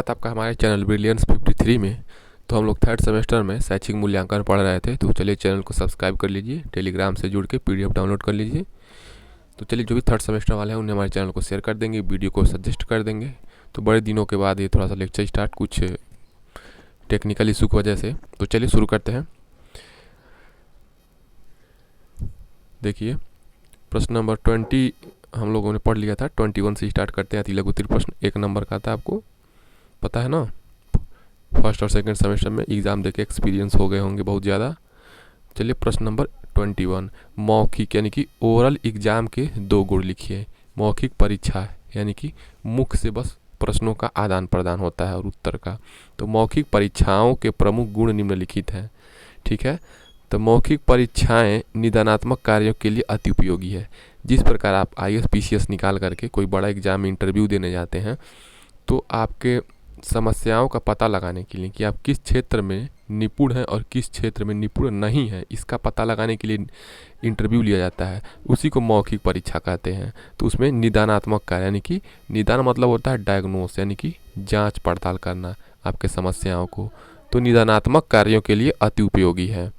स्वागत आपका हमारे चैनल ब्रिलियंस 53 में। तो हम लोग थर्ड सेमेस्टर में शैक्षिक मूल्यांकन पढ़ रहे थे। तो चलिए चैनल को सब्सक्राइब कर लीजिए, टेलीग्राम से जुड़ के पीडीएफ डाउनलोड कर लीजिए। तो चलिए जो भी थर्ड सेमेस्टर वाले हैं उन्हें हमारे चैनल को शेयर कर देंगे, वीडियो को सजेस्ट कर देंगे। तो बड़े दिनों के बाद ये थोड़ा सा लेक्चर स्टार्ट, कुछ टेक्निकल इशू की वजह से। तो चलिए शुरू करते हैं। देखिए प्रश्न नंबर 20 हम लोगों ने पढ़ लिया था। 21 से स्टार्ट करते हैं। लघु उत्तरीय प्रश्न 1 नंबर का था, आपको पता है ना। फर्स्ट और सेकंड सेमेस्टर में एग्ज़ाम देके एक्सपीरियंस हो गए होंगे बहुत ज़्यादा। चलिए प्रश्न नंबर 21, मौखिक यानी कि ओरल एग्ज़ाम के 2 गुण लिखिए। मौखिक परीक्षा यानी कि मुख से बस प्रश्नों का आदान प्रदान होता है और उत्तर का। तो मौखिक परीक्षाओं के प्रमुख गुण निम्नलिखित हैं, ठीक है। तो मौखिक परीक्षाएं निदानात्मक कार्यों के लिए अति उपयोगी है। जिस प्रकार आप IAS PCS निकाल करके कोई बड़ा एग्जाम इंटरव्यू देने जाते हैं, तो आपके समस्याओं का पता लगाने के लिए कि आप किस क्षेत्र में निपुण हैं और किस क्षेत्र में निपुण नहीं हैं, इसका पता लगाने के लिए इंटरव्यू लिया जाता है। उसी को मौखिक परीक्षा कहते हैं। तो उसमें निदानात्मक कार्य यानी कि निदान मतलब होता है डायग्नोस यानी कि जाँच पड़ताल करना आपके समस्याओं को। तो निदानात्मक कार्यों के लिए अति उपयोगी है।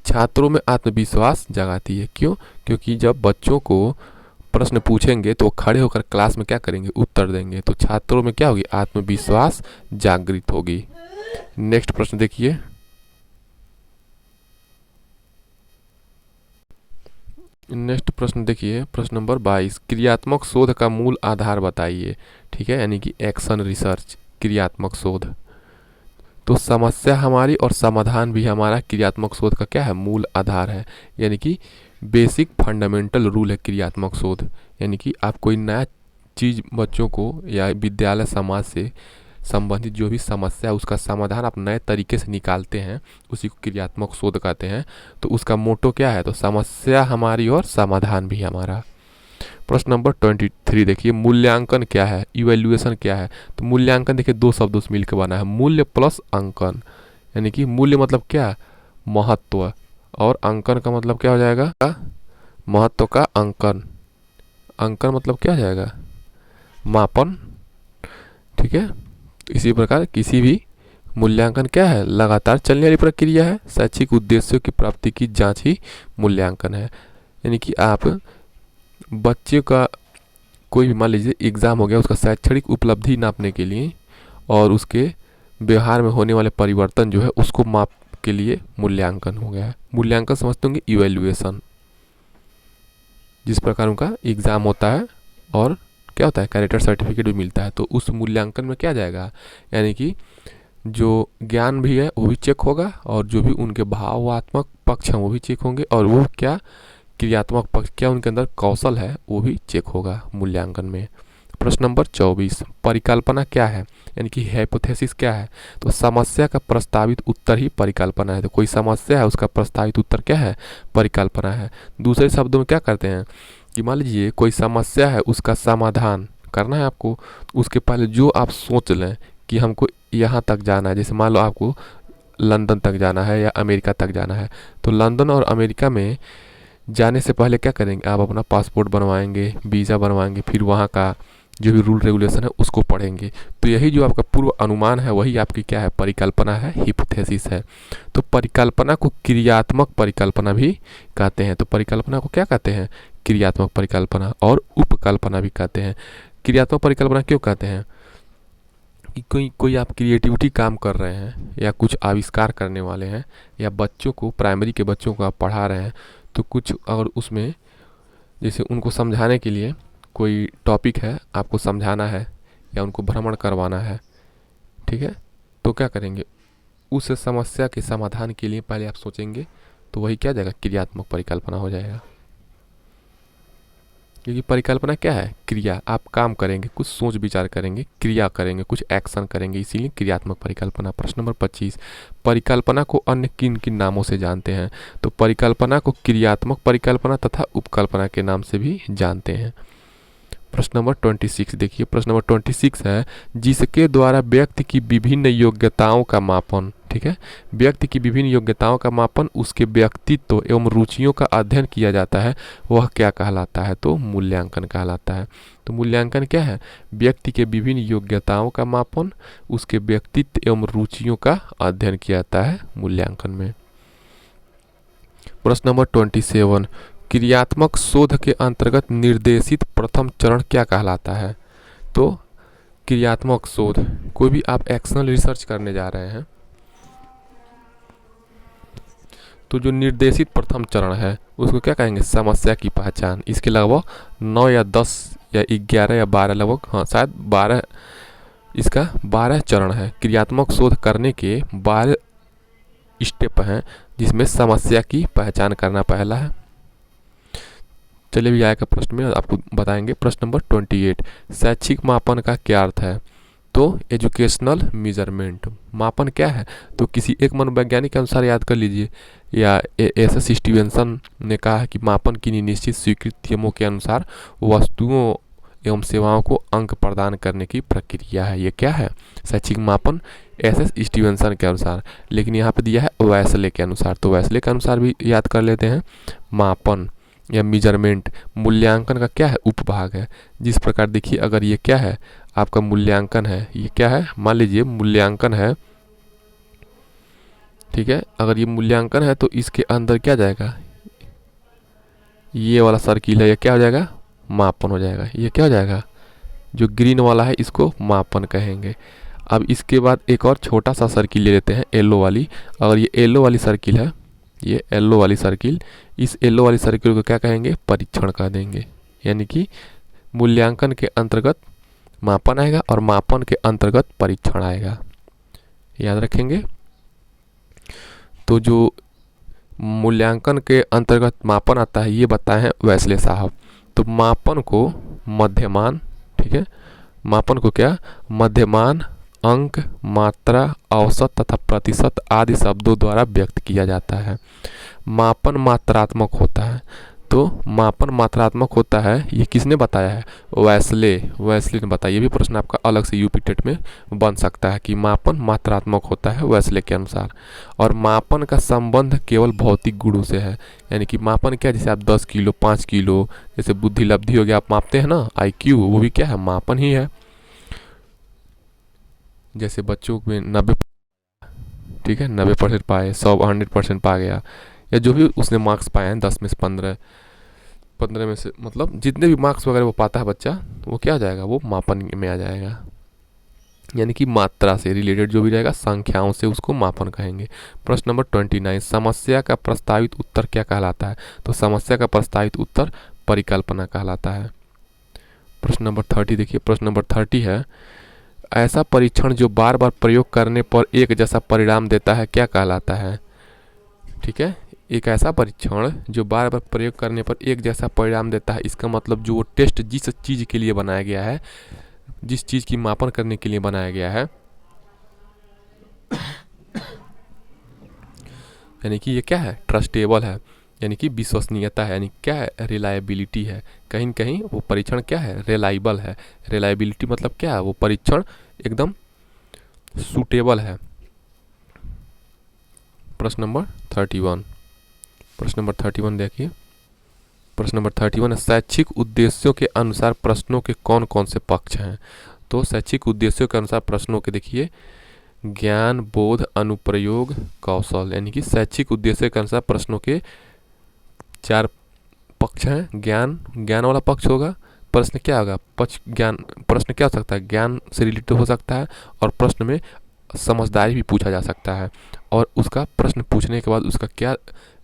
छात्रों में आत्मविश्वास जगाती है। क्यों? क्योंकि जब बच्चों को प्रश्न पूछेंगे तो खड़े होकर क्लास में क्या करेंगे, उत्तर देंगे। तो छात्रों में क्या होगी, आत्मविश्वास जागृत होगी। नेक्स्ट प्रश्न देखिए। नेक्स्ट प्रश्न देखिए, प्रश्न नंबर 22, क्रियात्मक शोध का मूल आधार बताइए। ठीक है, यानी कि एक्शन रिसर्च, क्रियात्मक शोध। तो समस्या हमारी और समाधान भी हमारा क्रियात्मक शोध का क्या है, मूल आधार है। यानी कि बेसिक फंडामेंटल रूल है क्रियात्मक शोध। यानी कि आप कोई नया चीज़ बच्चों को या विद्यालय समाज से संबंधित जो भी समस्या है उसका समाधान आप नए तरीके से निकालते हैं, उसी को क्रियात्मक शोध कहते हैं। तो उसका मोटो क्या है, तो समस्या हमारी और समाधान भी हमारा। प्रश्न नंबर 23 देखिए, मूल्यांकन क्या है, इवैल्यूएशन क्या है। तो मूल्यांकन देखिए 2 शब्दों से मिलकर बना है, मूल्य प्लस अंकन। यानी कि मूल्य मतलब क्या, महत्व, और अंकन का मतलब क्या हो जाएगा, महत्व का अंकन। अंकन मतलब क्या हो जाएगा, मापन। ठीक है। तो इसी प्रकार किसी भी मूल्यांकन क्या है, लगातार चलने वाली प्रक्रिया है। शैक्षिक उद्देश्यों की प्राप्ति की जांच ही मूल्यांकन है। यानी कि आप बच्चे का कोई भी मान लीजिए एग्ज़ाम हो गया, उसका शैक्षणिक उपलब्धि नापने के लिए और उसके व्यवहार में होने वाले परिवर्तन जो है उसको माप के लिए मूल्यांकन हो गया है। मूल्यांकन समझते होंगे इवैल्यूएशन, जिस प्रकार उनका एग्ज़ाम होता है और क्या होता है, कैरेक्टर सर्टिफिकेट भी मिलता है। तो उस मूल्यांकन में क्या जाएगा, यानी कि जो ज्ञान भी है वो भी चेक होगा और जो भी उनके भावात्मक पक्ष हैं वो भी चेक होंगे, और वो क्या क्रियात्मक पक्ष, क्या उनके अंदर कौशल है वो भी चेक होगा मूल्यांकन में। प्रश्न नंबर 24, परिकल्पना क्या है, यानी कि हाइपोथेसिस क्या है। तो समस्या का प्रस्तावित उत्तर ही परिकल्पना है। तो कोई समस्या है उसका प्रस्तावित उत्तर क्या है, परिकल्पना है। दूसरे शब्दों में क्या करते हैं कि मान लीजिए कोई समस्या है, उसका समाधान करना है आपको, उसके पहले जो आप सोच लें कि हमको यहाँ तक जाना है। जैसे मान लो आपको लंदन तक जाना है या अमेरिका तक जाना है, तो लंदन और अमेरिका में जाने से पहले क्या करेंगे, आप अपना पासपोर्ट बनवाएंगे, वीज़ा बनवाएंगे, फिर वहाँ का जो भी रूल रेगुलेशन है उसको पढ़ेंगे। तो यही जो आपका पूर्व अनुमान है वही आपकी क्या है, परिकल्पना है, हिपोथेसिस है। तो परिकल्पना को क्रियात्मक परिकल्पना भी कहते हैं। तो परिकल्पना को क्या कहते हैं, क्रियात्मक परिकल्पना, और उपकल्पना भी कहते हैं। क्रियात्मक परिकल्पना क्यों कहते हैं कि कोई आप क्रिएटिविटी काम कर रहे हैं या कुछ आविष्कार करने वाले हैं, या बच्चों को, प्राइमरी के बच्चों को आप पढ़ा रहे हैं, तो कुछ अगर उसमें जैसे उनको समझाने के लिए कोई टॉपिक है, आपको समझाना है या उनको भ्रमण करवाना है, ठीक है, तो क्या करेंगे, उस समस्या के समाधान के लिए पहले आप सोचेंगे। तो वही क्या जाएगा, क्रियात्मक परिकल्पना हो जाएगा। क्योंकि परिकल्पना क्या है, क्रिया, आप काम करेंगे, कुछ सोच विचार करेंगे, क्रिया करेंगे, कुछ एक्शन करेंगे, इसीलिए क्रियात्मक परिकल्पना। प्रश्न नंबर 25, परिकल्पना को अन्य किन किन नामों से जानते हैं। तो परिकल्पना को क्रियात्मक परिकल्पना तथा उपकल्पना के नाम से भी जानते हैं। प्रश्न नंबर 26 देखिए, प्रश्न नंबर 26 है, जिसके द्वारा व्यक्ति की विभिन्न योग्यताओं का मापन ठीक है। व्यक्ति की विभिन्न योग्यताओं का मापन उसके व्यक्तित्व एवं रुचियों का अध्ययन किया जाता है, वह क्या कहलाता है? तो मूल्यांकन कहलाता है। तो मूल्यांकन क्या है? व्यक्ति के विभिन्न योग्यताओं का मापन उसके व्यक्तित्व एवं रुचियों का अध्ययन किया जाता है मूल्यांकन में। प्रश्न नंबर 27, क्रियात्मक शोध के अंतर्गत निर्देशित प्रथम चरण क्या कहलाता है? तो क्रियात्मक शोध, कोई भी आप एक्शनल रिसर्च करने जा रहे हैं तो जो निर्देशित प्रथम चरण है उसको क्या कहेंगे? समस्या की पहचान। इसके लगभग 9 या 10 या 11 या 12 लगभग, हाँ शायद 12, इसका 12 चरण है। क्रियात्मक शोध करने के 12 स्टेप हैं जिसमें समस्या की पहचान करना पहला है। चलिए भी आएगा प्रश्न में आपको बताएंगे। प्रश्न नंबर 28, शैक्षिक मापन का क्या अर्थ है? तो एजुकेशनल मेजरमेंट। मापन क्या है? तो किसी एक मनोवैज्ञानिक के अनुसार याद कर लीजिए, या एस स्टीवेंसन ने कहा है कि मापन की निश्चित स्वीकृत नियमों के अनुसार वस्तुओं एवं सेवाओं को अंक प्रदान करने की प्रक्रिया है। ये क्या है? शैक्षिक मापन एस स्टीवेंसन के अनुसार, लेकिन यहाँ पे दिया है वेस्ले के अनुसार। तो वेस्ले के अनुसार भी याद कर लेते हैं। मापन या मेजरमेंट मूल्यांकन का क्या है? उपभाग है। जिस प्रकार देखिए, अगर ये क्या है आपका मूल्यांकन है, ये क्या है? मान लीजिए मूल्यांकन है, ठीक है। अगर ये मूल्यांकन है तो इसके अंदर क्या जाएगा? ये वाला सर्किल है, ये क्या हो जाएगा? मापन हो जाएगा। ये क्या हो जाएगा? जो ग्रीन वाला है इसको मापन कहेंगे। अब इसके बाद एक और छोटा सा सर्किल ले लेते हैं, येलो वाली। अगर ये येलो वाली सर्किल है, ये येलो वाली सर्किल, इस येलो वाली सर्किल को क्या कहेंगे? परीक्षण कह देंगे। यानी कि मूल्यांकन के अंतर्गत मापन आएगा और मापन के अंतर्गत परीक्षण आएगा, याद रखेंगे। तो जो मूल्यांकन के अंतर्गत मापन आता है ये बताए हैं वेस्ले साहब। तो मापन को मध्यमान, ठीक है, मापन को क्या? मध्यमान, अंक, मात्रा, औसत तथा प्रतिशत आदि शब्दों द्वारा व्यक्त किया जाता है। मापन मात्रात्मक होता है। तो मापन मात्रात्मक होता है, ये किसने बताया है? वेस्ले ने बताया। ये भी प्रश्न आपका अलग से यूपी टेट में बन सकता है कि मापन मात्रात्मक होता है वेस्ले के अनुसार। और मापन का संबंध केवल भौतिक गुणों से है। यानी कि मापन क्या? जैसे आप 10 किलो, 5 किलो, जैसे बुद्धि लब्धि हो गया, आप मापते हैं ना, IQ, वो भी क्या है? मापन ही है। जैसे बच्चों में 90, ठीक है, 90% पाए, 100% पा गया, या जो भी उसने मार्क्स पाए हैं 10 में से 15 में से, मतलब जितने भी मार्क्स वगैरह वो पाता है बच्चा, वो क्या आ जाएगा? वो मापन में आ जाएगा। यानी कि मात्रा से रिलेटेड जो भी रहेगा, संख्याओं से, उसको मापन कहेंगे। प्रश्न नंबर 29, समस्या का प्रस्तावित उत्तर क्या कहलाता है? तो समस्या का प्रस्तावित उत्तर परिकल्पना कहलाता है। प्रश्न नंबर 30 देखिए, प्रश्न नंबर 30 है, ऐसा परीक्षण जो बार बार प्रयोग करने पर एक जैसा परिणाम देता है क्या कहलाता है? ठीक है, एक ऐसा परीक्षण जो बार बार प्रयोग करने पर एक जैसा परिणाम देता है, इसका मतलब जो टेस्ट जिस चीज़ के लिए बनाया गया है, जिस चीज़ की मापन करने के लिए बनाया गया है, यानी कि ये क्या है? ट्रस्टेबल है, यानी कि विश्वसनीयता है, यानी क्या है? रिलायबिलिटी है। कहीं न कहीं वो परीक्षण क्या है? रिलायबल है। रिलायबिलिटी मतलब क्या है? वो परीक्षण एकदम सूटेबल है। प्रश्न नंबर 31, प्रश्न नंबर 31 देखिए, प्रश्न नंबर 31 है, शैक्षिक उद्देश्यों के अनुसार प्रश्नों के कौन कौन से पक्ष हैं? तो शैक्षिक उद्देश्यों के अनुसार प्रश्नों के देखिए, ज्ञान, बोध, अनुप्रयोग, कौशल, यानी कि शैक्षिक उद्देश्य के अनुसार प्रश्नों के 4 पक्ष हैं। ज्ञान वाला पक्ष होगा। प्रश्न क्या होगा? प्रश्न क्या हो सकता है? ज्ञान से रिलेटेड हो सकता है, और प्रश्न में समझदारी भी पूछा जा सकता है, और उसका प्रश्न पूछने के बाद उसका क्या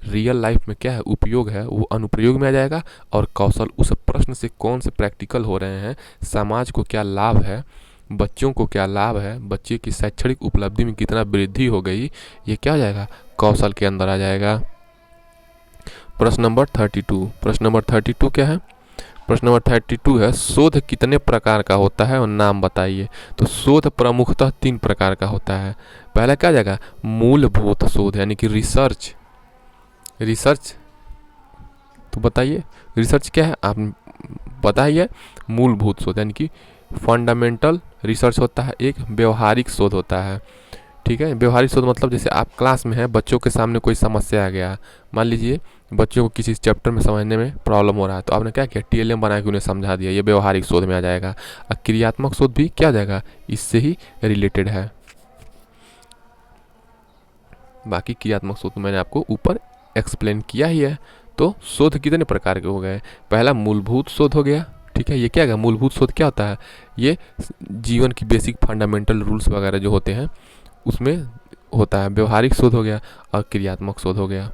रियल लाइफ में क्या है उपयोग है, वो अनुप्रयोग में आ जाएगा। और कौशल, उस प्रश्न से कौन से प्रैक्टिकल हो रहे हैं, समाज को क्या लाभ है, बच्चों को क्या लाभ है, बच्चे की शैक्षणिक उपलब्धि में कितना वृद्धि हो गई, ये क्या आ जाएगा? कौशल के अंदर आ जाएगा। प्रश्न नंबर 32, प्रश्न नंबर 32 क्या है? प्रश्न नंबर 32 है, शोध कितने प्रकार का होता है और नाम बताइए। तो शोध प्रमुखतः 3 प्रकार का होता है। पहला क्या आ जाएगा? मूलभूत शोध, यानी कि रिसर्च। तो बताइए रिसर्च क्या है, आप बताइए। मूलभूत शोध यानी कि फंडामेंटल रिसर्च होता है, एक व्यवहारिक शोध होता है, ठीक है। व्यवहारिक शोध मतलब जैसे आप क्लास में हैं, बच्चों के सामने कोई समस्या आ गया, मान लीजिए बच्चों को किसी चैप्टर में समझने में प्रॉब्लम हो रहा है, तो आपने क्या किया, टीएलएम बना के उन्हें समझा दिया, ये व्यवहारिक शोध में आ जाएगा। और क्रियात्मक शोध भी क्या आ जाएगा, इससे ही रिलेटेड है। बाकी क्रियात्मक शोध मैंने आपको ऊपर एक्सप्लेन किया ही है। तो शोध कितने प्रकार के हो गए, पहला मूलभूत शोध हो गया, ठीक है। ये क्या है, मूलभूत शोध क्या होता है, ये जीवन की बेसिक फंडामेंटल रूल्स वगैरह जो होते हैं उसमें होता है। व्यवहारिक शोध हो गया और क्रियात्मक शोध हो गया।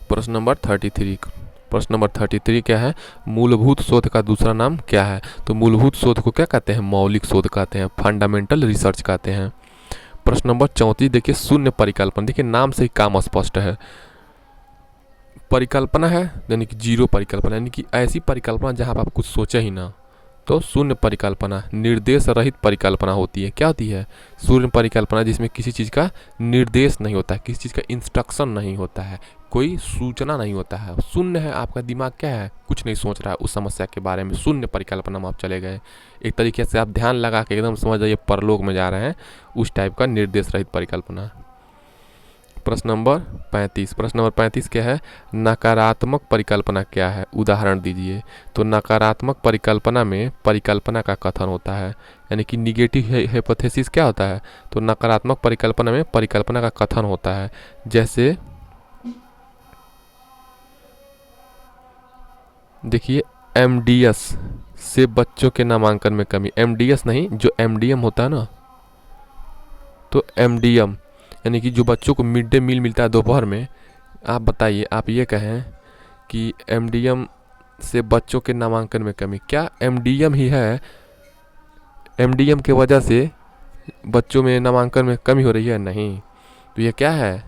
प्रश्न नंबर 33 क्या है, मूलभूत शोध का दूसरा नाम क्या है। तो मूलभूत शोध को क्या कहते हैं, मौलिक शोध कहते हैं, फंडामेंटल रिसर्च कहते हैं। प्रश्न नंबर 34 देखिए, शून्य परिकल्पना। देखिए नाम से ही काम स्पष्ट है, परिकल्पना है यानी कि जीरो परिकल्पना, यानी कि ऐसी परिकल्पना जहां पर आप कुछ सोचे ही ना। तो शून्य परिकल्पना निर्देश रहित परिकल्पना होती है। क्या होती है, शून्य परिकल्पना, जिसमें किसी चीज़ का निर्देश नहीं होता है, किसी चीज़ का इंस्ट्रक्शन नहीं होता है, कोई सूचना नहीं होता है, शून्य है, आपका दिमाग क्या है, कुछ नहीं सोच रहा है उस समस्या के बारे में, शून्य परिकल्पना में आप चले गए। एक तरीके से आप ध्यान लगा के एकदम समझ जाइए परलोक में जा रहे हैं, उस टाइप का निर्देश रहित परिकल्पना। प्रश्न नंबर 35 क्या है, नकारात्मक परिकल्पना क्या है, उदाहरण दीजिए। तो नकारात्मक परिकल्पना में परिकल्पना का कथन होता है, यानी कि निगेटिव हाइपोथेसिस क्या होता है, तो नकारात्मक परिकल्पना में परिकल्पना का कथन होता है। जैसे देखिए, एमडीएस से बच्चों के नामांकन में कमी, एमडीएस नहीं, जो एमडीएम होता है ना, तो एमडीएम यानी कि जो बच्चों को मिड डे मील मिलता है दोपहर में, आप बताइए, आप ये कहें कि एमडीएम से बच्चों के नामांकन में कमी, क्या एमडीएम ही है, एमडीएम के वजह से बच्चों में नामांकन में कमी हो रही है, नहीं। तो ये क्या है,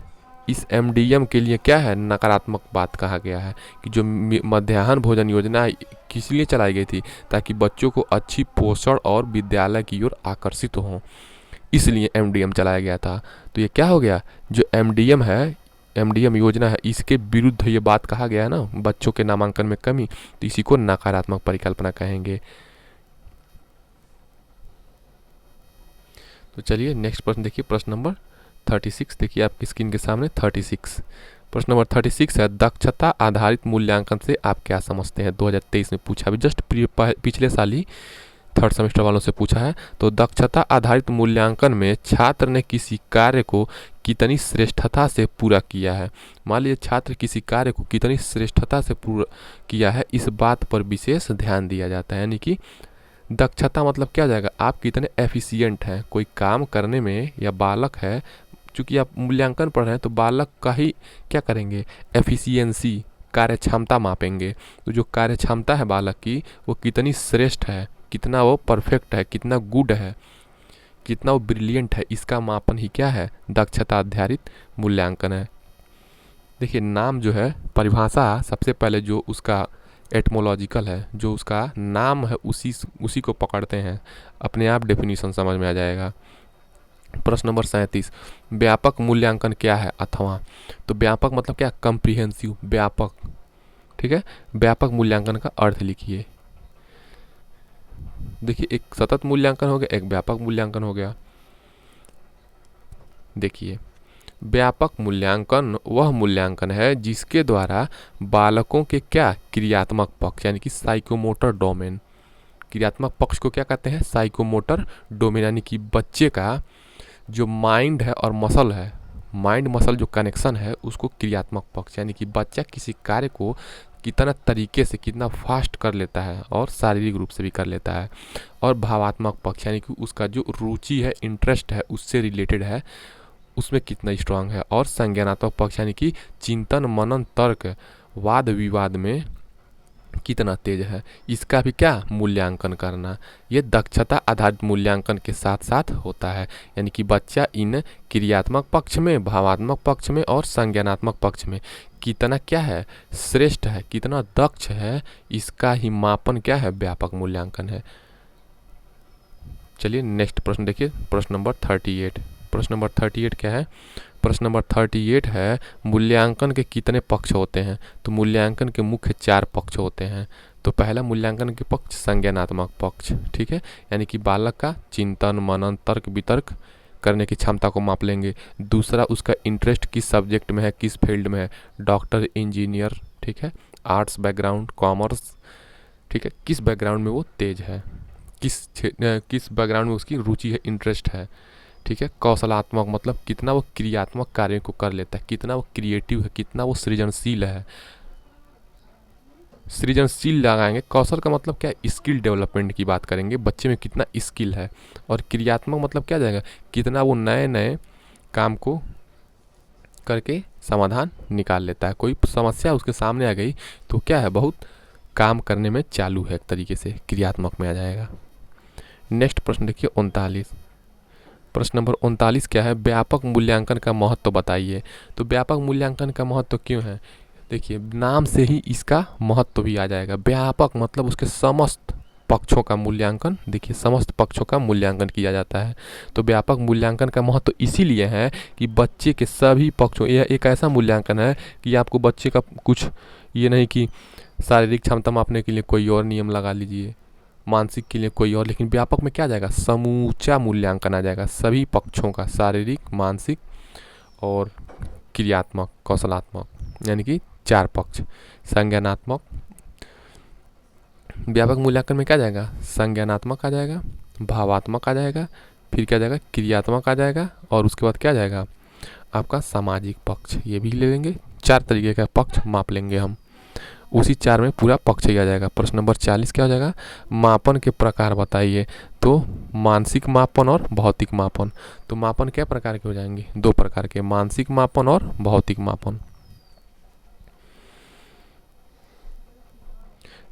इस एमडीएम के लिए क्या है, नकारात्मक बात कहा गया है कि जो मध्याह्न भोजन योजना किस लिए चलाई गई थी, ताकि बच्चों को अच्छी पोषण और विद्यालय की ओर आकर्षित हो, इसलिए एमडीएम चलाया गया था। तो ये क्या हो गया, जो एमडीएम है, एमडीएम योजना है, इसके विरुद्ध ये बात कहा गया है ना, बच्चों के नामांकन में कमी, तो इसी को नकारात्मक परिकल्पना कहेंगे। तो चलिए नेक्स्ट प्रश्न देखिए, प्रश्न नंबर 36 देखिए आपकी स्क्रीन के सामने 36। प्रश्न नंबर 36 है, दक्षता आधारित मूल्यांकन से आप क्या समझते हैं। 2023 में पूछा, अभी जस्ट पिछले साल ही थर्ड सेमेस्टर वालों से पूछा है। तो दक्षता आधारित मूल्यांकन में छात्र ने किसी कार्य को कितनी श्रेष्ठता से पूरा किया है। मान लीजिए छात्र किसी कार्य को कितनी श्रेष्ठता से पूरा किया है, इस बात पर विशेष ध्यान दिया जाता है। यानी कि दक्षता मतलब क्या हो जाएगा, आप कितने एफिशिएंट हैं कोई काम करने में, या बालक है, चूँकि आप मूल्यांकन पढ़ रहे हैं तो बालक का ही क्या करेंगे, एफिशिएंसी, कार्य क्षमता मापेंगे। तो जो कार्य क्षमता है बालक की, वो कितनी श्रेष्ठ है, कितना वो परफेक्ट है, कितना गुड है, कितना वो ब्रिलियंट है, इसका मापन ही क्या है, दक्षता आधारित मूल्यांकन है। देखिए नाम जो है, परिभाषा सबसे पहले जो उसका एटमोलॉजिकल है, जो उसका नाम है, उसी को पकड़ते हैं, अपने आप डेफिनेशन समझ में आ जाएगा। प्रश्न नंबर 37, व्यापक मूल्यांकन क्या है अथवा। तो व्यापक मतलब क्या, कम्प्रिहेंसिव, व्यापक, ठीक है। व्यापक मूल्यांकन का अर्थ लिखिए। देखिए एक सतत मूल्यांकन हो गया, एक व्यापक मूल्यांकन हो गया। देखिए व्यापक मूल्यांकन वह मूल्यांकन है जिसके द्वारा बालकों के क्या, क्रियात्मक पक्ष यानी कि साइकोमोटर डोमेन, क्रियात्मक पक्ष को क्या कहते हैं, साइकोमोटर डोमेन, यानी कि बच्चे का जो माइंड है और मसल है, माइंड मसल जो कनेक्शन है, उसको क्रियात्मक पक्ष, यानी कि बच्चा किसी कार्य को कितना तरीके से, कितना फास्ट कर लेता है और शारीरिक रूप से भी कर लेता है। और भावात्मक पक्ष यानी कि उसका जो रुचि है, इंटरेस्ट है, उससे रिलेटेड है, उसमें कितना स्ट्रांग है। और संज्ञानात्मक पक्ष यानी कि चिंतन मनन तर्क वाद विवाद में कितना तेज है, इसका भी क्या, मूल्यांकन करना। ये दक्षता आधारित मूल्यांकन के साथ साथ होता है, यानी कि बच्चा इन क्रियात्मक पक्ष में, भावात्मक पक्ष में और संज्ञानात्मक पक्ष में कितना क्या है, श्रेष्ठ है, कितना दक्ष है, इसका ही मापन क्या है, व्यापक मूल्यांकन है। चलिए नेक्स्ट प्रश्न देखिए, प्रश्न नंबर 38। प्रश्न नंबर 38 क्या है, प्रश्न नंबर 38 है, मूल्यांकन के कितने पक्ष होते हैं। तो मूल्यांकन के मुख्य 4 पक्ष होते हैं। तो पहला मूल्यांकन के पक्ष संज्ञानात्मक पक्ष, ठीक है, यानी कि बालक का चिंतन मनन तर्क वितर्क करने की क्षमता को माप लेंगे। दूसरा, उसका इंटरेस्ट किस सब्जेक्ट में है, किस फील्ड में है, डॉक्टर, इंजीनियर, ठीक है, आर्ट्स बैकग्राउंड, कॉमर्स, ठीक है, किस बैकग्राउंड में वो तेज है, किस बैकग्राउंड में उसकी रुचि है, इंटरेस्ट है, ठीक है। कौशलात्मक मतलब कितना वो क्रियात्मक कार्यों को कर लेता है, कितना वो क्रिएटिव है, कितना वो सृजनशील है। सृजनशील लगाएंगे। कौशल का मतलब क्या है, स्किल डेवलपमेंट की बात करेंगे, बच्चे में कितना स्किल है। और क्रियात्मक मतलब क्या जाएगा, कितना वो नए नए काम को करके समाधान निकाल लेता है। कोई समस्या उसके सामने आ गई तो क्या है, बहुत काम करने में चालू है, एक तरीके से क्रियात्मक में आ जाएगा। नेक्स्ट प्रश्न देखिए 39। प्रश्न नंबर 39 क्या है, व्यापक मूल्यांकन का महत्व बताइए। तो व्यापक मूल्यांकन का महत्व क्यों है, देखिए नाम से ही इसका महत्व भी आ जाएगा। व्यापक मतलब उसके समस्त पक्षों का मूल्यांकन, देखिए समस्त पक्षों का मूल्यांकन किया जाता है। तो व्यापक मूल्यांकन का महत्व इसीलिए है कि बच्चे के सभी पक्षों, यह एक ऐसा मूल्यांकन है कि आपको बच्चे का कुछ ये नहीं कि शारीरिक क्षमता मापने के लिए कोई और नियम लगा लीजिए, मानसिक के लिए कोई और, लेकिन व्यापक में क्या आ जाएगा, समूचा मूल्यांकन आ जाएगा सभी पक्षों का, शारीरिक, मानसिक और क्रियात्मक, कौशलात्मक, यानी कि 4 पक्ष। संज्ञानात्मक, व्यापक मूल्यांकन में क्या आ जाएगा, संज्ञानात्मक आ जाएगा, भावात्मक आ जाएगा, फिर क्या आ जाएगा, क्रियात्मक आ जाएगा, और उसके बाद क्या आ जाएगा आपका सामाजिक पक्ष। ये भी ले लेंगे, 4 तरीके का पक्ष माप लेंगे हम, उसी 4 में पूरा पक्ष ही आ जाएगा। प्रश्न नंबर 40 क्या हो जाएगा, मापन के प्रकार बताइए। तो मानसिक मापन और भौतिक मापन। तो मापन क्या प्रकार के हो जाएंगे, 2 प्रकार के, मानसिक मापन और भौतिक मापन।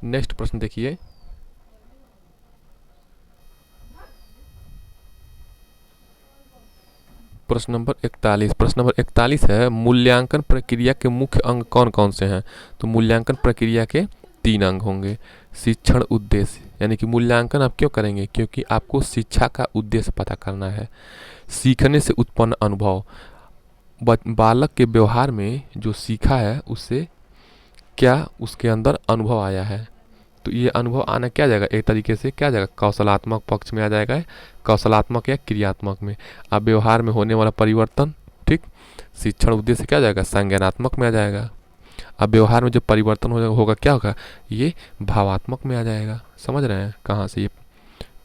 नेक्स्ट प्रश्न देखिए, प्रश्न नंबर 41। प्रश्न नंबर 41 है, मूल्यांकन प्रक्रिया के मुख्य अंग कौन कौन से हैं। तो मूल्यांकन प्रक्रिया के 3 अंग होंगे। शिक्षण उद्देश्य, यानी कि मूल्यांकन आप क्यों करेंगे, क्योंकि आपको शिक्षा का उद्देश्य पता करना है। सीखने से उत्पन्न अनुभव, बालक के व्यवहार में जो सीखा है उससे क्या उसके अंदर अनुभव आया है। तो ये अनुभव आना क्या जाएगा, एक तरीके से क्या जाएगा, कौशलात्मक पक्ष में आ जाएगा, कौशलात्मक या क्रियात्मक में। अब व्यवहार में होने वाला परिवर्तन, ठीक, शिक्षण उद्देश्य क्या जाएगा, संज्ञानात्मक में आ जाएगा। अब व्यवहार में जो परिवर्तन होगा क्या होगा, ये भावात्मक में आ जाएगा। समझ रहे हैं कहाँ से ये,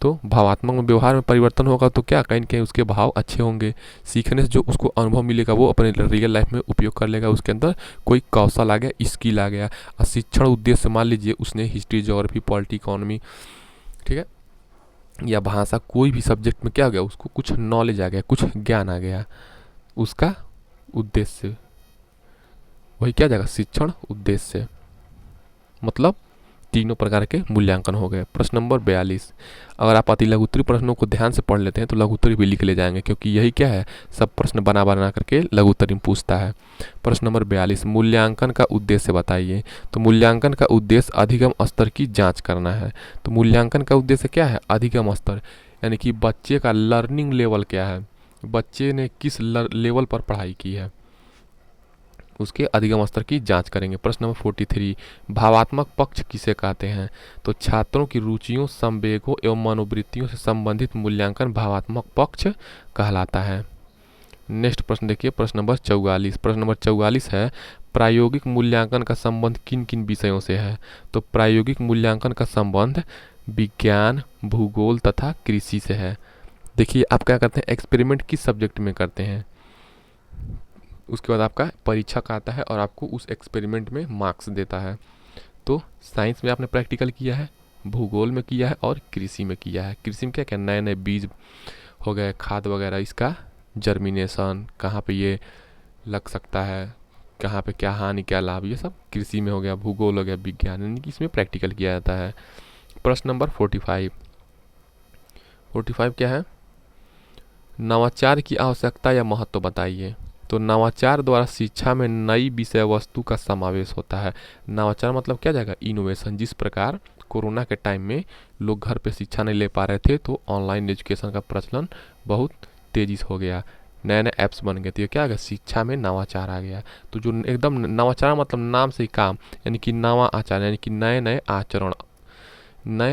तो भावात्मक में व्यवहार में परिवर्तन होगा तो क्या कहीं न कहीं उसके भाव अच्छे होंगे। सीखने से जो उसको अनुभव मिलेगा वो अपने रियल लाइफ में उपयोग कर लेगा, उसके अंदर कोई कौशल आ गया, स्किल आ गया। और शिक्षण उद्देश्य मान लीजिए उसने हिस्ट्री, ज्योग्राफी, पॉलिटी, इकोनॉमी, ठीक है, या भाषा, कोई भी सब्जेक्ट में क्या हो गया, उसको कुछ नॉलेज आ गया, कुछ ज्ञान आ गया, उसका उद्देश्य वही क्या जाएगा, शिक्षण उद्देश्य। मतलब तीनों प्रकार के मूल्यांकन हो गए। प्रश्न नंबर 42। अगर आप अति लघुत्तरी प्रश्नों को ध्यान से पढ़ लेते हैं तो लघुत्तरी भी लिख ले जाएंगे, क्योंकि यही क्या है, सब प्रश्न बना बना करके लघुत्तरी में पूछता है। प्रश्न नंबर 42, मूल्यांकन का उद्देश्य बताइए। तो मूल्यांकन का उद्देश्य अधिगम स्तर की जांच करना है। तो मूल्यांकन का उद्देश्य क्या है, अधिगम स्तर, यानी कि बच्चे का लर्निंग लेवल क्या है, बच्चे ने किस लेवल पर पढ़ाई की है, उसके अधिगम स्तर की जांच करेंगे। प्रश्न नंबर 43, भावात्मक पक्ष किसे कहते हैं। तो छात्रों की रुचियों, संवेगों एवं मनोवृत्तियों से संबंधित मूल्यांकन भावात्मक पक्ष कहलाता है। नेक्स्ट प्रश्न देखिए, प्रश्न नंबर 44। प्रश्न नंबर 44 है, प्रायोगिक मूल्यांकन का संबंध किन किन विषयों से है। तो प्रायोगिक मूल्यांकन का संबंध विज्ञान, भूगोल तथा कृषि से है। देखिए आप क्या करते हैं, एक्सपेरिमेंट किस सब्जेक्ट में करते हैं, उसके बाद आपका परीक्षक आता है और आपको उस एक्सपेरिमेंट में मार्क्स देता है। तो साइंस में आपने प्रैक्टिकल किया है, भूगोल में किया है और कृषि में किया है। कृषि में क्या क्या, नए नए बीज हो गए, खाद वगैरह, इसका जर्मिनेशन, कहाँ पे ये लग सकता है, कहाँ पे क्या हानि क्या लाभ, ये सब कृषि में हो गया। भूगोल हो गया विज्ञान, यानी कि इसमें प्रैक्टिकल किया जाता है। प्रश्न नंबर 45। 45 क्या है, नवाचार की आवश्यकता या महत्व बताइए। तो नवाचार द्वारा शिक्षा में नई विषय वस्तु का समावेश होता है। नवाचार मतलब क्या जाएगा, इनोवेशन। जिस प्रकार कोरोना के टाइम में लोग घर पे शिक्षा नहीं ले पा रहे थे तो ऑनलाइन एजुकेशन का प्रचलन बहुत तेजी से हो गया। नए नए ऐप्स बन गए, तो ये क्या आ गया, शिक्षा में नवाचार आ गया। तो जो एकदम नवाचार मतलब नाम से ही काम, यानी कि नवा आचार, यानी कि नए नए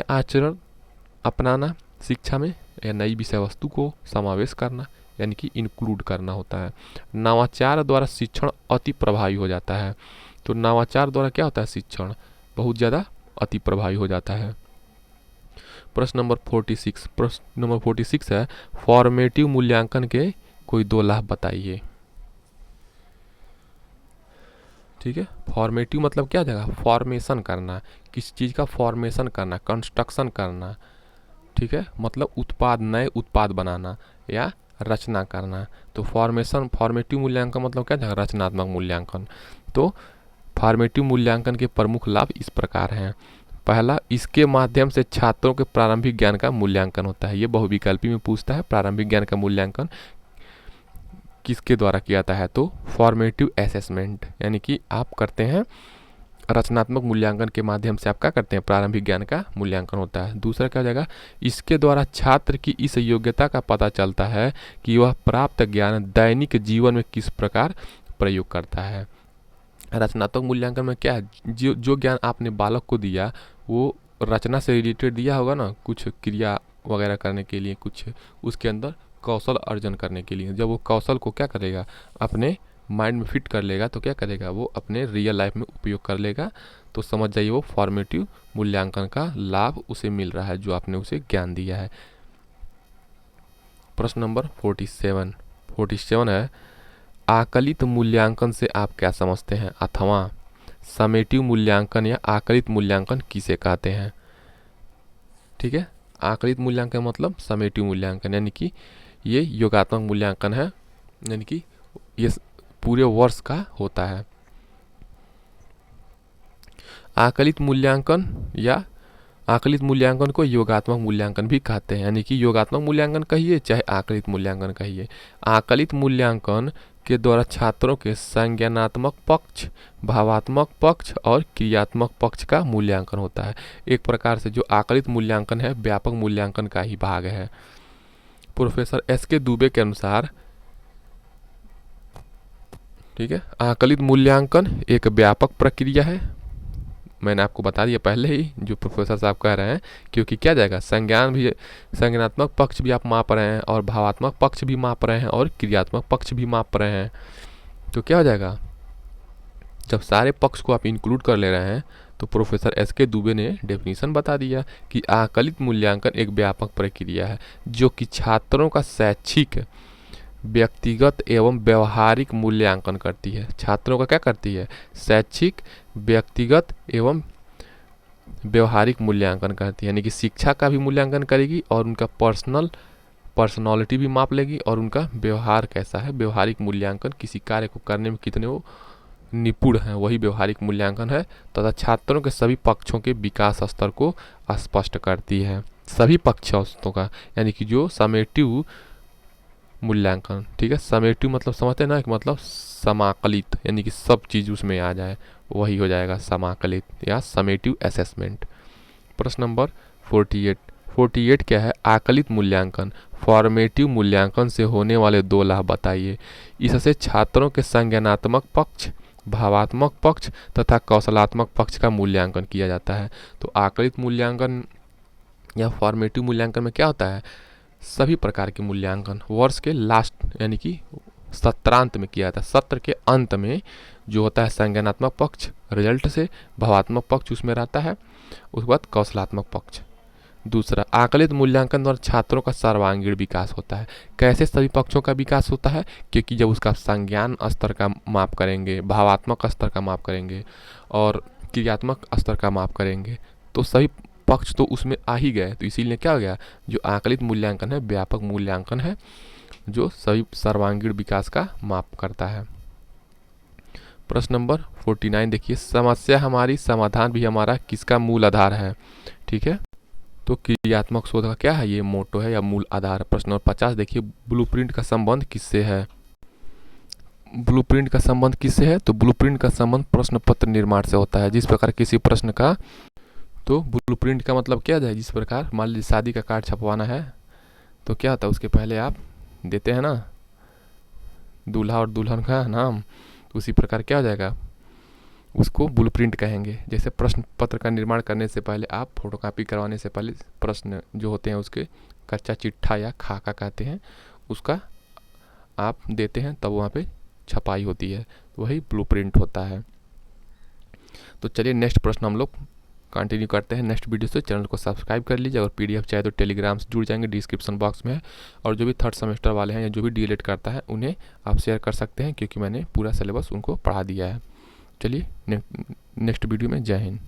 आचरण अपनाना शिक्षा में, या नई विषय वस्तु को समावेश करना, यानी कि इंक्लूड करना होता है। नवाचार द्वारा शिक्षण अति प्रभावी हो जाता है। तो नवाचार द्वारा क्या होता है, शिक्षण बहुत ज़्यादा अति प्रभावी हो जाता है। प्रश्न नंबर 46 है, फॉर्मेटिव मूल्यांकन के कोई 2 लाभ बताइए। ठीक है, फॉर्मेटिव मतलब क्या जगह, फॉर्मेशन करना, किसी चीज़ का फॉर्मेशन करना, कंस्ट्रक्शन करना। ठीक है, मतलब नए उत्पाद बनाना या रचना करना। तो फॉर्मेटिव मूल्यांकन मतलब क्या जगह, रचनात्मक मूल्यांकन। तो फॉर्मेटिव मूल्यांकन के प्रमुख लाभ इस प्रकार हैं। पहला, इसके माध्यम से छात्रों के प्रारंभिक ज्ञान का मूल्यांकन होता है। ये बहुविकल्पी में पूछता है, प्रारंभिक ज्ञान का मूल्यांकन किसके द्वारा किया जाता है, तो फॉर्मेटिव असेसमेंट, यानी कि आप करते हैं रचनात्मक मूल्यांकन के माध्यम से, आप क्या करते हैं, प्रारंभिक ज्ञान का मूल्यांकन होता है। दूसरा क्या हो जाएगा, इसके द्वारा छात्र की इस योग्यता का पता चलता है कि वह प्राप्त ज्ञान दैनिक जीवन में किस प्रकार प्रयोग करता है। रचनात्मक मूल्यांकन में क्या है, जो ज्ञान आपने बालक को दिया वो रचना से रिलेटेड दिया होगा ना, कुछ क्रिया वगैरह करने के लिए, कुछ उसके अंदर कौशल अर्जन करने के लिए। जब वो कौशल को क्या करेगा, अपने माइंड में फिट कर लेगा, तो क्या करेगा, वो अपने रियल लाइफ में उपयोग कर लेगा। तो समझ जाइए वो फॉर्मेटिव मूल्यांकन का लाभ उसे मिल रहा है, जो आपने उसे ज्ञान दिया है। प्रश्न नंबर 47 है, आकलित मूल्यांकन से आप क्या समझते हैं, अथवा समेटिव मूल्यांकन या आकलित मूल्यांकन किसे कहते हैं। ठीक है, आकलित मूल्यांकन मतलब समेटिव मूल्यांकन, यानी कि ये योगात्मक मूल्यांकन है, यानी कि ये पूरे वर्ष का होता है। आकलित मूल्यांकन को योगात्मक मूल्यांकन भी कहते हैं, यानी कि योगात्मक मूल्यांकन कहिए चाहे आकलित मूल्यांकन कहिए। आकलित मूल्यांकन के द्वारा छात्रों के संज्ञानात्मक पक्ष, भावात्मक पक्ष और क्रियात्मक पक्ष का मूल्यांकन होता है। एक प्रकार से जो आकलित मूल्यांकन है व्यापक मूल्यांकन का ही भाग है। Professor SK. दुबे के अनुसार, ठीक है, आकलित मूल्यांकन एक व्यापक प्रक्रिया है। मैंने आपको बता दिया पहले ही, जो प्रोफेसर साहब कह रहे हैं, क्योंकि क्या जाएगा, संज्ञानात्मक पक्ष भी आप माप रहे हैं और भावात्मक पक्ष भी माप रहे हैं और क्रियात्मक पक्ष भी माप रहे हैं। तो क्या हो जाएगा, जब सारे पक्ष को आप इंक्लूड कर ले रहे हैं, तो प्रोफेसर एस.के. दुबे ने डेफिनेशन बता दिया कि आकलित मूल्यांकन एक व्यापक प्रक्रिया है जो कि छात्रों का शैक्षिक, व्यक्तिगत एवं व्यवहारिक मूल्यांकन करती है। छात्रों का क्या करती है, शैक्षिक, व्यक्तिगत एवं व्यवहारिक मूल्यांकन करती है, यानी कि शिक्षा का भी मूल्यांकन करेगी और उनका पर्सनालिटी भी माप लेगी और उनका व्यवहार कैसा है, व्यवहारिक मूल्यांकन, किसी कार्य को करने में कितने वो निपुण हैं, वही व्यवहारिक मूल्यांकन है। तथा छात्रों के सभी पक्षों के विकास स्तर को स्पष्ट करती है, सभी पक्षों का, यानी कि जो समेटिव मूल्यांकन। ठीक है, समेटिव मतलब समझते हैं ना, कि मतलब समाकलित, यानी कि सब चीज़ उसमें आ जाए, वही हो जाएगा समाकलित या समेटिव असेसमेंट। प्रश्न नंबर 48 क्या है, आकलित मूल्यांकन, फॉर्मेटिव मूल्यांकन से होने वाले 2 लाभ बताइए। इससे छात्रों के संज्ञानात्मक पक्ष, भावात्मक पक्ष तथा कौशलात्मक पक्ष का मूल्यांकन किया जाता है। तो आकलित मूल्यांकन या फॉर्मेटिव मूल्यांकन में क्या होता है, सभी प्रकार के मूल्यांकन वर्ष के लास्ट, यानी कि सत्रांत में किया जाता है। सत्र के अंत में जो होता है संज्ञानात्मक पक्ष रिजल्ट से, भावात्मक पक्ष उसमें रहता है, उसके बाद कौशलात्मक पक्ष। दूसरा, आकलित मूल्यांकन द्वारा छात्रों का सर्वांगीण विकास होता है। कैसे सभी पक्षों का विकास होता है, क्योंकि जब उसका संज्ञान स्तर का माप करेंगे, भावात्मक स्तर का माप करेंगे और क्रियात्मक स्तर का माप करेंगे, तो सभी पक्ष तो उसमें आ ही गए। तो इसीलिए क्या हो गया, जो आकलित मूल्यांकन है व्यापक मूल्यांकन है, जो सभी सर्वांगीण विकास का माप करता है। प्रश्न नंबर 49 देखिए, समस्या हमारी, समाधान भी हमारा, किसका मूल आधार है। ठीक है, तो क्रियात्मक शोध का क्या है, ये मोटो है या मूल आधार। प्रश्न नंबर 50 देखिए, ब्लूप्रिंट का संबंध किससे है। ब्लूप्रिंट का संबंध किससे है, तो ब्लूप्रिंट का संबंध प्रश्न पत्र निर्माण से होता है। जिस प्रकार किसी प्रश्न का, तो ब्लूप्रिंट का मतलब क्या है, जिस प्रकार मान लीजिए शादी का कार्ड छपवाना है, तो क्या होता है, उसके पहले आप देते हैं ना दूल्हा और दुल्हन का नाम, तो उसी प्रकार क्या हो जाएगा, उसको ब्लूप्रिंट कहेंगे। जैसे प्रश्न पत्र का निर्माण करने से पहले आप फोटोकॉपी करवाने से पहले प्रश्न जो होते हैं उसके कच्चा चिट्ठा या खाका कहते हैं, उसका आप देते हैं, तब वहाँ पे छपाई होती है, वही ब्लूप्रिंट होता है। तो चलिए नेक्स्ट प्रश्न हम लोग कंटिन्यू करते हैं नेक्स्ट वीडियो से। चैनल को सब्सक्राइब कर लीजिए, और पीडीएफ चाहे तो टेलीग्राम से जुड़ जाएंगे, डिस्क्रिप्शन बॉक्स में है। और जो भी थर्ड सेमेस्टर वाले हैं या जो भी डीएलएड करता है उन्हें आप शेयर कर सकते हैं, क्योंकि मैंने पूरा सिलेबस उनको पढ़ा दिया है। चलिए नेक्स्ट वीडियो में, जय हिंद।